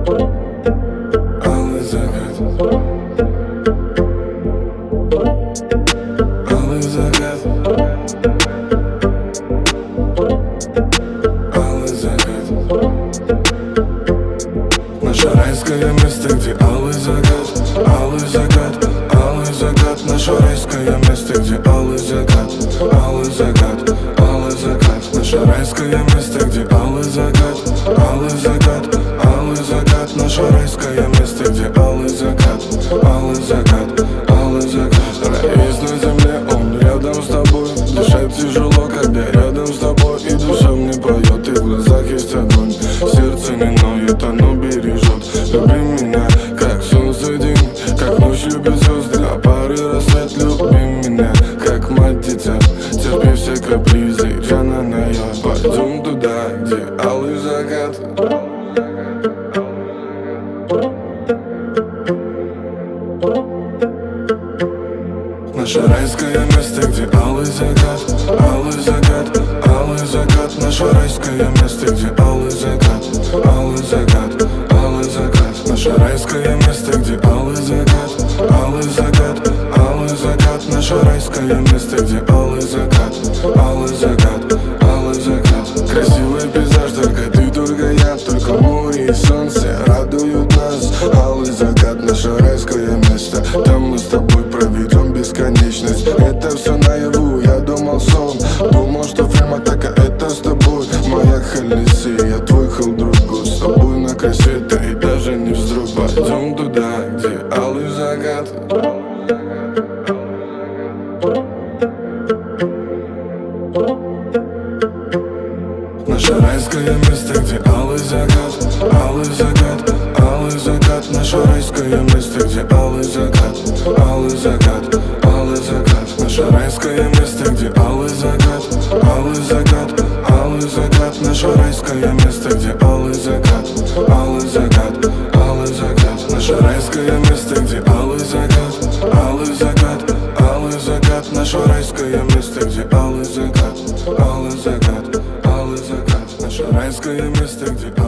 Алый закат. Алый закат. Алый закат. Наше райское место, где алый закат. Алый закат. Алый закат. Наше райское место, где алый закат. Алый закат. Алый закат. Наше райское место, где алый закат. Алый закат. Алый закат. Наше райское место, где алый закат. Алый закат. Алый закат. Рай есть на земле, он рядом с тобой. Дышать тяжело, когда рядом с тобой. И душа мне поет, и в глазах есть огонь. Сердце не ноет, оно бережет. Люби меня, как солнце день, как ночь любит звезды, а пары рассвет. Люби меня, как мать дитя, терпи все капризы, Джана Ная. Пойдем туда, где алый закат. Наше райское место, где алый закат. Алый закат. Алый закат. Наше райское место, где алый закат. Алый закат. Алый закат. Наше райское место, где алый закат. Алый закат. Алый закат. Наше райское место, где алый закат. Алый закат. Алый закат. Красивый пейзаж, только я, только море и солнце радуют нас. Алый закат, наше райское место. Там мы с тобой проведем бесконечность. Это все наяву, я думал сон. Думал, что фильм атака, это с тобой. Моя Халиси, я твой друг. С тобой на кассете и даже не вздрог. Пойдем туда, где алый закат. Наше райское место, где алый закат. Алый закат. Алый закат. Наше райское место, где алый закат. Алый закат. Алый закат. Наше райское место, где алый закат. Алый закат. Алый закат. Наше райское место, где алый закат. Алый закат. Алый закат. Наше райское место, где алый закат. Алый закат. Алый закат. Наше райское место, где алый закат. Алый закат. Алый закат. Наше райское место, где